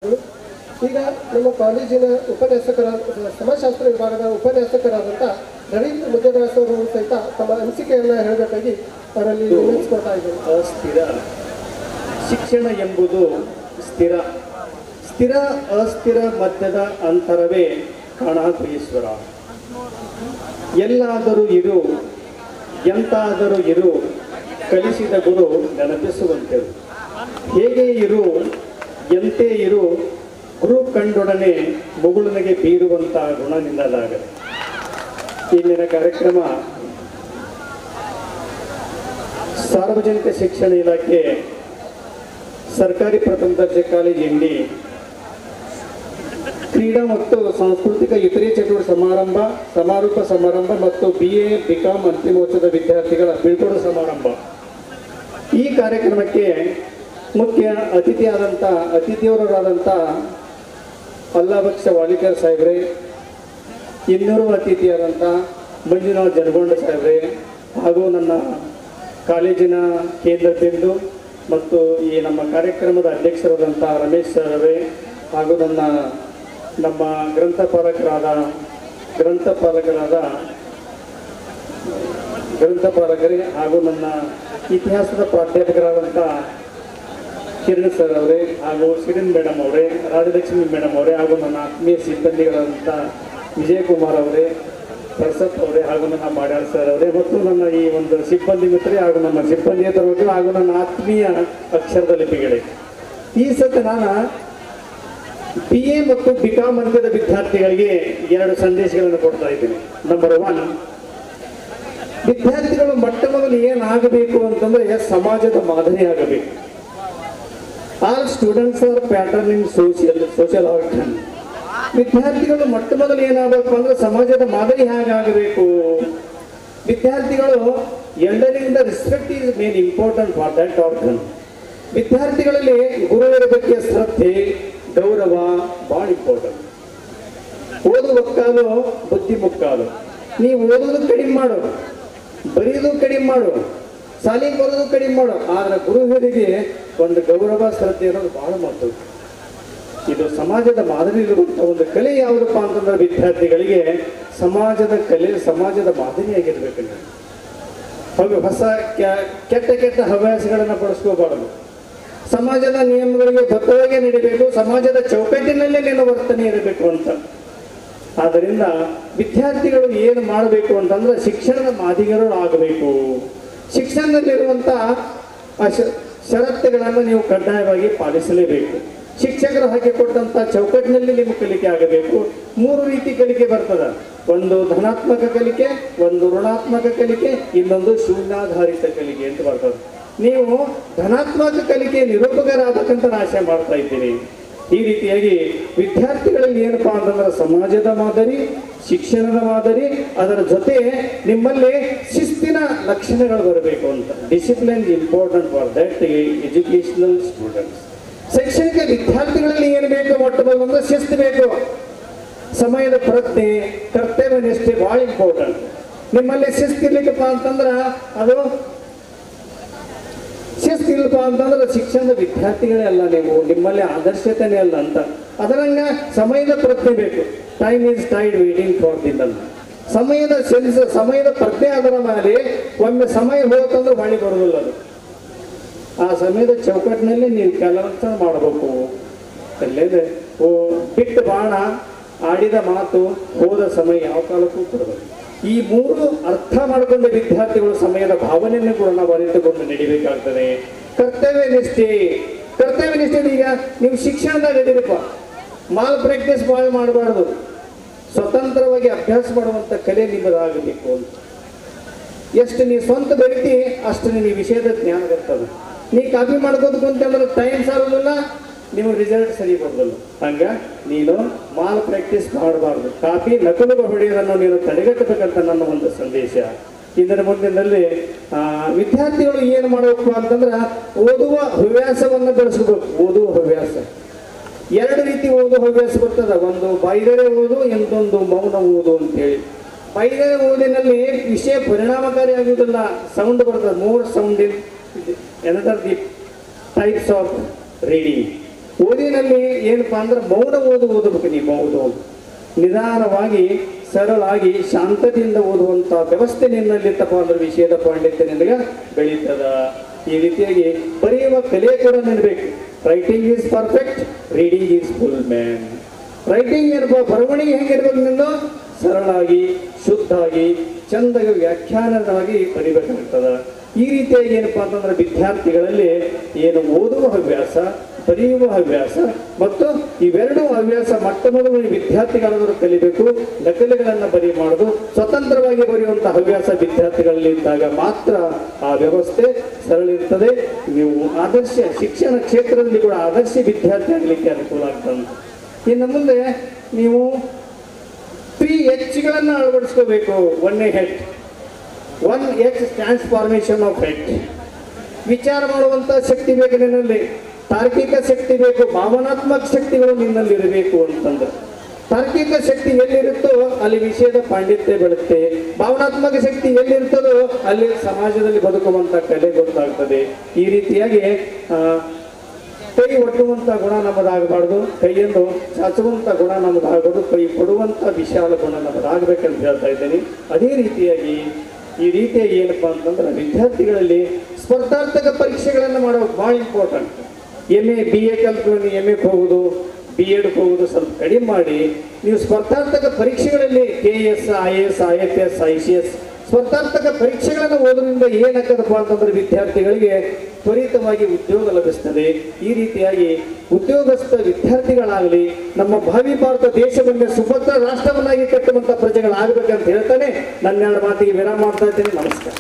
ಈಗ ನಮ್ಮ ಕಾಲೇಜಿನ ಉಪನ್ಯಾಸಕರಾದ ಸಮಾಜಶಾಸ್ತ್ರ ವಿಭಾಗದ ಉಪನ್ಯಾಸಕರಾದಂಥ ರವೀಂದ್ರ ಮುದ್ದವ್ಯಾಸ ಅವರು ಸಹಿತ ತಮ್ಮ ಅನಿಸಿಕೆಯನ್ನು ಹೇಳಬೇಕಾಗಿ ಅವರಲ್ಲಿ ವಿನಂತಿಸ್ಕೊಳ್ತಾ ಇದ್ದಾರೆ. ಅಸ್ಥಿರ ಶಿಕ್ಷಣ ಎಂಬುದು ಸ್ಥಿರ ಸ್ಥಿರ ಅಸ್ಥಿರ ಮಧ್ಯದ ಅಂತರವೇ ಕಾಣಾದ್ರೀಶ್ವರ. ಎಲ್ಲಾದರೂ ಇರು ಎಂತಾದರೂ ಇರು ಕಲಿಸಿದ ಗುರು ನೆನಪಿಸುವಂತೆವು. ಹೇಗೆ ಇರು ಎಂತೆ ಇರು ಗುರು ಕಂಡೊಡನೆ ಮುಗುಳನಿಗೆ ಬೀರುವಂಥ ಗುಣ ನಿನ್ನದಾಗದೆ. ಇಂದಿನ ಕಾರ್ಯಕ್ರಮ ಸಾರ್ವಜನಿಕ ಶಿಕ್ಷಣ ಇಲಾಖೆ ಸರ್ಕಾರಿ ಪ್ರಥಮ ದರ್ಜೆ ಕಾಲೇಜು ಇಂಡಿ ಕ್ರೀಡಾ ಮತ್ತು ಸಾಂಸ್ಕೃತಿಕ ಇತರೆ ಚಟುವಟಿಕೆ ಸಮಾರೋಪ ಸಮಾರಂಭ ಮತ್ತು BA BCom ಅಂತಿಮೋತ್ಸವದ ವಿದ್ಯಾರ್ಥಿಗಳ ಬೀಳ್ಕೊಡುವ ಸಮಾರಂಭ. ಈ ಕಾರ್ಯಕ್ರಮಕ್ಕೆ ಮುಖ್ಯ ಅತಿಥಿಯವರಾದಂಥ ಅಲ್ಲಾಬಕ್ಷ ವಾಲಿಕರ್ ಸಾಹೇಬ್ರೆ, ಇನ್ನೂರು ಅತಿಥಿಯಾದಂಥ ಮಂಜುನಾಥ್ ಜನಗೊಂಡ ಸಾಹೇಬ್ರೆ, ಹಾಗೂ ನನ್ನ ಕಾಲೇಜಿನ ಕೇಂದ್ರ ಬಿಂದು ಮತ್ತು ಈ ನಮ್ಮ ಕಾರ್ಯಕ್ರಮದ ಅಧ್ಯಕ್ಷರಾದಂಥ ರಮೇಶ್ ಸರ್ ಅವರೇ, ಹಾಗೂ ನಮ್ಮ ಗ್ರಂಥಪಾಲಕರೇ ಹಾಗೂ ನನ್ನ ಇತಿಹಾಸದ ಪ್ರಾಧ್ಯಾಪಕರಾದಂಥ ಕಿರಣ್ ಸರ್ ಅವರೇ, ಹಾಗೂ ಶಿರಿನ್ ಮೇಡಮ್ ಅವರೇ, ರಾಜಲಕ್ಷ್ಮಿ ಮೇಡಮ್ ಅವರೇ, ಹಾಗೂ ನನ್ನ ಆತ್ಮೀಯ ಸಿಬ್ಬಂದಿಗಳಾದಂಥ ವಿಜಯಕುಮಾರ್ ಅವರೇ, ಪ್ರಸತ್ ಅವರೇ, ಹಾಗೂ ನನ್ನ ಮಾಡ್ಯಾಳ್ ಸರ್ ಅವರೇ, ಮತ್ತು ನನ್ನ ಈ ಒಂದು ಸಿಬ್ಬಂದಿ ಮಿತ್ರರೇ, ಹಾಗೂ ನಮ್ಮ ಸಿಬ್ಬಂದಿಯೇತರರಿಗೆ, ಹಾಗೂ ನನ್ನ ಆತ್ಮೀಯ ಅಕ್ಷರದ ಲಿಪಿಗಳೇ. ಈ ಸತಿ ನಾನು BA ಮತ್ತು BCom ವರ್ಗದ ವಿದ್ಯಾರ್ಥಿಗಳಿಗೆ 2 ಸಂದೇಶಗಳನ್ನು ಕೊಡ್ತಾ ಇದ್ದೀನಿ. ನಂಬರ್ 1, ವಿದ್ಯಾರ್ಥಿಗಳು ಮೊಟ್ಟ ಮೊದಲು ಏನಾಗಬೇಕು ಅಂತಂದ್ರೆ ಸಮಾಜದ ಮಾದರಿ ಆಗಬೇಕು. All students R pattern in social art. ವಿದ್ಯಾರ್ಥಿಗಳು ಮೊಟ್ಟ ಮೊದಲು ಏನಾಗಬೇಕು ಅಂದ್ರೆ ಸಮಾಜದ ಮಾದರಿ ಹೇಗಾಗಬೇಕು. ವಿದ್ಯಾರ್ಥಿಗಳು ಎಲ್ಲರಿಂದ respect is main important for that organ. ವಿದ್ಯಾರ್ಥಿಗಳಲ್ಲಿ ಗುರುವಿನ ಬಗ್ಗೆ ಶ್ರದ್ಧೆ ಗೌರವ ಭಾಳ ಇಂಪಾರ್ಟೆಂಟ್. ಓದು ಒಕ್ಕಾಲು ಬುದ್ಧಿ ಮುಕ್ಕಾಲು. ನೀವು ಓದೋದು ಕಡಿಮೆ ಮಾಡು, ಬರೆಯೋದು ಕಡಿಮೆ ಮಾಡು, ಶಾಲೆಗೆ ಬರೋದು ಕಡಿಮೆ ಮಾಡು, ಆದರೆ ಗುರುವಿಗೆ ಒಂದು ಗೌರವ ಶ್ರದ್ಧೆ ಅನ್ನೋದು ಬಹಳ ಮಹತ್ವ. ಇದು ಸಮಾಜದ ಮಾದರಿ ಇರುವಂಥ ಒಂದು ಕಲೆ ಯಾವುದಪ್ಪ ಅಂತಂದ್ರೆ ವಿದ್ಯಾರ್ಥಿಗಳಿಗೆ ಸಮಾಜದ ಕಲೆ ಸಮಾಜದ ಮಾದರಿಯಾಗಿರ್ಬೇಕು. ಹೊಸ ಕೆಟ್ಟ ಹವ್ಯಾಸಗಳನ್ನು ಬಳಸ್ಕೋಬಾರದು. ಸಮಾಜದ ನಿಯಮಗಳಿಗೆ ಬದ್ಧವಾಗಿ ನಡಿಬೇಕು, ಸಮಾಜದ ಚೌಕಟ್ಟಿನಲ್ಲೇ ನಿನ್ನ ವರ್ತನೆ ಇರಬೇಕು ಅಂತ. ಆದ್ದರಿಂದ ವಿದ್ಯಾರ್ಥಿಗಳು ಏನು ಮಾಡಬೇಕು ಅಂತಂದ್ರೆ ಶಿಕ್ಷಣದ ಮಾದರಿಗಳು ಆಗಬೇಕು. ಶಿಕ್ಷಣದಲ್ಲಿರುವಂಥ ಷರತ್ತುಗಳನ್ನು ನೀವು ಕಡ್ಡಾಯವಾಗಿ ಪಾಲಿಸಲೇಬೇಕು. ಶಿಕ್ಷಕರು ಹಾಕಿಕೊಟ್ಟಂಥ ಚೌಕಟ್ಟಿನಲ್ಲಿ ನಿಮ್ಮ ಕಲಿಕೆ ಆಗಬೇಕು. 3 ರೀತಿ ಕಲಿಕೆ ಬರ್ತದೆ. ಒಂದು ಧನಾತ್ಮಕ ಕಲಿಕೆ, ಒಂದು ಋಣಾತ್ಮಕ ಕಲಿಕೆ, ಇನ್ನೊಂದು ಶೂನ್ಯಾಧಾರಿತ ಕಲಿಕೆ ಅಂತ ಬರ್ತದೆ. ನೀವು ಧನಾತ್ಮಕ ಕಲಿಕೆ ನಿರೂಪಕರಾಗಬೇಕಂತ ಆಶೆ ಮಾಡ್ತಾ ಇದ್ದೀನಿ. ಈ ರೀತಿಯಾಗಿ ವಿದ್ಯಾರ್ಥಿಗಳಲ್ಲಿ ಏನಪ್ಪಾ ಅಂತಂದ್ರೆ ಸಮಾಜದ ಮಾದರಿ, ಶಿಕ್ಷಣದ ಮಾದರಿ, ಅದರ ಜೊತೆ ನಿಮ್ಮಲ್ಲಿ ಶಿಸ್ತಿನ ಲಕ್ಷಣಗಳು ಬರಬೇಕು ಅಂತ. Discipline important for that educational students. ಶೈಕ್ಷಣಿಕ ವಿದ್ಯಾರ್ಥಿಗಳಲ್ಲಿ ಏನು ಬೇಕು ಮೊಟ್ಟ ಮೊದಲು ಅಂದ್ರೆ ಶಿಸ್ತು ಬೇಕು. ಸಮಯದ ಪ್ರಜ್ಞೆ, ಕರ್ತವ್ಯ ನಿಷ್ಠೆ ಭಾಳ ಇಂಪಾರ್ಟೆಂಟ್. ನಿಮ್ಮಲ್ಲಿ ಶಿಸ್ತಿರ್ಲಿಕ್ಕಪ್ಪ ಅಂತಂದ್ರೆ ಅದು ಶಿಸ್ತಿಲ್ಲಪ್ಪ ಅಂತಂದ್ರೆ ಶಿಕ್ಷಣದ ವಿದ್ಯಾರ್ಥಿಗಳೇ ಅಲ್ಲ, ನೀವು ನಿಮ್ಮಲ್ಲಿ ಆದರ್ಶತೆನೇ ಅಲ್ಲ ಅಂತ. ಅದರಂಗ ಸಮಯದ ಪ್ರಜ್ಞೆ ಬೇಕು. Time is tide waiting for din. ಸಮಯದ ಪ್ರಜ್ಞೆ ಅದರ ಮೇಲೆ ಒಮ್ಮೆ ಸಮಯ ಹೋತಂದ್ರೆ ಮಳೆ ಬರೋದಿಲ್ಲ. ಅದು ಆ ಸಮಯದ ಚೌಕಟ್ಟಿನಲ್ಲಿ ನೀವು ಕೆಲಸ ಮಾಡಬೇಕು. ಅಲ್ಲೇನೆ ಬಿಟ್ಟು ಬಾಣ, ಆಡಿದ ಮಾತು, ಹೋದ ಸಮಯ ಯಾವ ಕಾಲಕ್ಕೂ ಬರಬೇಕು. ಈ 3 ಅರ್ಥ ಮಾಡಿಕೊಂಡ ವಿದ್ಯಾರ್ಥಿಗಳು ಸಮಯದ ಭಾವನೆಯನ್ನು ಕೂಡ ನಾವು ಅರಿತುಕೊಂಡು ನಡಿಬೇಕಾಗ್ತದೆ. ಕರ್ತವ್ಯ ನಿಷ್ಠೆ ಈಗ ನೀವು ಶಿಕ್ಷಣದಾಗ ನಡೀರಪ್ಪ, ಮಾಲ್ ಪ್ರಾಕ್ಟೀಸ್ ಭಾಳ ಮಾಡಬಾರ್ದು. ಸ್ವತಂತ್ರವಾಗಿ ಅಭ್ಯಾಸ ಮಾಡುವಂಥ ಕಲೆ ನಿಮ್ಮದಾಗಬೇಕು ಅಂತ. ಎಷ್ಟು ನೀವು ಸ್ವಂತ ಬೆಳಿತಿ ಅಷ್ಟು ನಿಮಗೆ ವಿಷಯದ ಜ್ಞಾನ ಬರ್ತದೆ. ನೀ ಕಾಪಿ ಮಾಡ್ಕೋದು ಅಂತಂದ್ರೆ ಟೈಮ್ ಸಾರೋದಿಲ್ಲ, ನೀವು ರಿಸಲ್ಟ್ ಸರಿ ಬರೋದಿಲ್ಲ. ಹಂಗ ನೀನು ಮಾಲ್ ಪ್ರಾಕ್ಟೀಸ್ ಮಾಡಬಾರ್ದು. ಕಾಪಿ ನಕಲು ಹೊಡೆಯೋದನ್ನು ನೀನು ತಡೆಗಟ್ಟಬೇಕಂತ ನನ್ನ ಒಂದು ಸಂದೇಶ. ಇದರ ಮುಂದಿನಲ್ಲಿ ವಿದ್ಯಾರ್ಥಿಗಳು ಏನು ಮಾಡಬೇಕು ಅಂತಂದ್ರೆ ಓದುವ ಹವ್ಯಾಸವನ್ನು ಬೆಳೆಸ್ಕೋಬೇಕು. ಓದುವ ಹವ್ಯಾಸ 2 ರೀತಿ ಓದುವ ಹವ್ಯಾಸ ಬರ್ತದೆ. ಒಂದು ಬೈದರೆ ಓದು, ಇನ್ನೊಂದು ಮೌನ ಓದು ಅಂತೇಳಿ. ಬೈದರೆ ಓದಿನಲ್ಲಿ ವಿಷಯ ಪರಿಣಾಮಕಾರಿ ಆಗುವುದಿಲ್ಲ, ಸೌಂಡ್ ಬರ್ತದೆ. 3 sound in another the types of reading. ಓದಿನಲ್ಲಿ ಏನಪ್ಪಾ ಅಂದ್ರೆ ಮೌನ ಓದಬೇಕು. ನೀವು ಮೌನ ನಿಧಾನವಾಗಿ ಸರಳಾಗಿ ಶಾಂತತೆಯಿಂದ ಓದುವಂತ ವ್ಯವಸ್ಥೆ ನಿನ್ನಲ್ಲಿತ್ತಪ್ಪ ಅಂದ್ರೆ ವಿಷಯದ ಪಾಂಡಿತ್ಯ ನಿನಗೆ ಬೆಳೀತದ. ಈ ರೀತಿಯಾಗಿ ಬರೆಯುವ ಕಲೆ ಕೂಡ ನಿನ್ಬೇಕು. Writing is perfect, reading is full man. Writing ಏನಪ್ಪ, ಬರವಣಿಗೆ ಹೆಂಗಿರ್ಬೇಕು, ನಿಂದು ಸರಳಾಗಿ ಶುದ್ಧಾಗಿ ಚಂದಗೆ ವ್ಯಾಖ್ಯಾನವಾಗಿ ಬರಿಬೇಕಾಗ್ತದ. ಈ ರೀತಿಯಾಗಿ ಏನಪ್ಪಾ ಅಂತಂದ್ರೆ ವಿದ್ಯಾರ್ಥಿಗಳಲ್ಲಿ ಏನು ಓದುವ ಹವ್ಯಾಸ, ಬರೆಯುವ ಹವ್ಯಾಸ ಮತ್ತು ಇವೆರಡೂ ಹವ್ಯಾಸ ಮೊಟ್ಟ ಮೊದಲು ವಿದ್ಯಾರ್ಥಿಗಳಾದರೂ ಕಲಿಬೇಕು. ನಕಲುಗಳನ್ನು ಬರಿ ಮಾಡೋದು, ಸ್ವತಂತ್ರವಾಗಿ ಬರೆಯುವಂಥ ಹವ್ಯಾಸ ವಿದ್ಯಾರ್ಥಿಗಳಲ್ಲಿ ಇದ್ದಾಗ ಮಾತ್ರ ಆ ವ್ಯವಸ್ಥೆ ಸರಳಿರ್ತದೆ. ನೀವು ಆದರ್ಶ ಶಿಕ್ಷಣ ಕ್ಷೇತ್ರದಲ್ಲಿ ಕೂಡ ಆದರ್ಶ ವಿದ್ಯಾರ್ಥಿ ಆಗಲಿಕ್ಕೆ ಅನುಕೂಲ ಆಗ್ತದೆ. ಇನ್ನು ಮುಂದೆ ನೀವು 3Hಗಳನ್ನು ಅಳವಡಿಸ್ಕೋಬೇಕು. 1H. 1H stands formation of head. ವಿಚಾರ ಮಾಡುವಂಥ ಶಕ್ತಿ ಬೇಕು ನಿನ್ನಲ್ಲಿ, ತಾರ್ಕಿಕ ಶಕ್ತಿ ಬೇಕು, ಭಾವನಾತ್ಮಕ ಶಕ್ತಿಗಳು ನಿನ್ನಲ್ಲಿ ಇರಬೇಕು ಅಂತಂದ್ರೆ. ತಾರ್ಕಿಕ ಶಕ್ತಿ ಎಲ್ಲಿರುತ್ತೋ ಅಲ್ಲಿ ವಿಷಯದ ಪಾಂಡಿತ್ಯ ಬೆಳುತ್ತೆ. ಭಾವನಾತ್ಮಕ ಶಕ್ತಿ ಎಲ್ಲಿರ್ತದೋ ಅಲ್ಲಿ ಸಮಾಜದಲ್ಲಿ ಬದುಕುವಂಥ ಕಲೆ ಗೊತ್ತಾಗ್ತದೆ. ಈ ರೀತಿಯಾಗಿ ಕೈ ಒಡ್ಡುವಂಥ ಗುಣ ನಮ್ಮದಾಗಬಾರ್ದು, ಕೈಯನ್ನು ಚಾಚುವಂಥ ಗುಣ ನಮ್ಮದಾಗಬಾರ್ದು, ಕೈ ಕೊಡುವಂಥ ವಿಶಾಲ ಗುಣ ನಮ್ಮದಾಗಬೇಕಂತ ಹೇಳ್ತಾ ಇದ್ದೀನಿ. ಅದೇ ರೀತಿಯಾಗಿ ಈ ರೀತಿಯಾಗಿ ಏನಪ್ಪಾ ಅಂತಂದ್ರೆ ವಿದ್ಯಾರ್ಥಿಗಳಲ್ಲಿ ಸ್ಪರ್ಧಾತ್ಮಕ ಪರೀಕ್ಷೆಗಳನ್ನು ಮಾಡೋದು ಭಾಳ ಇಂಪಾರ್ಟೆಂಟ್. MA BA ಕಲ್ತು MAಗೆ ಹೋಗೋದು, B.Edಗೆ ಹೋಗೋದು ಸ್ವಲ್ಪ ಕಡಿಮೆ ಮಾಡಿ ನೀವು ಸ್ಪರ್ಧಾತ್ಮಕ ಪರೀಕ್ಷೆಗಳಲ್ಲಿ KS, IAS, IFS, ICS ಸ್ಪರ್ಧಾತ್ಮಕ ಪರೀಕ್ಷೆಗಳನ್ನು ಓದೋದ್ರಿಂದ ಏನಾಗ್ತದಪ್ಪ ಅಂತಂದ್ರೆ ವಿದ್ಯಾರ್ಥಿಗಳಿಗೆ ತ್ವರಿತವಾಗಿ ಉದ್ಯೋಗ ಲಭಿಸ್ತದೆ. ಈ ರೀತಿಯಾಗಿ ಉದ್ಯೋಗಸ್ಥ ವಿದ್ಯಾರ್ಥಿಗಳಾಗಲಿ ನಮ್ಮ ಭಾವಿ ಭಾರತ ದೇಶವನ್ನೇ ಸುಭದ್ರ ರಾಷ್ಟ್ರವನ್ನಾಗಿ ಕಟ್ಟುವಂಥ ಪ್ರಜೆಗಳಾಗಬೇಕಂತ ಹೇಳ್ತಾನೆ ನನ್ನ ಎರಡು ಮಾತಿಗೆ ವಿರಾಮ ಮಾಡ್ತಾ ಇದ್ದೀನಿ. ನಮಸ್ಕಾರ.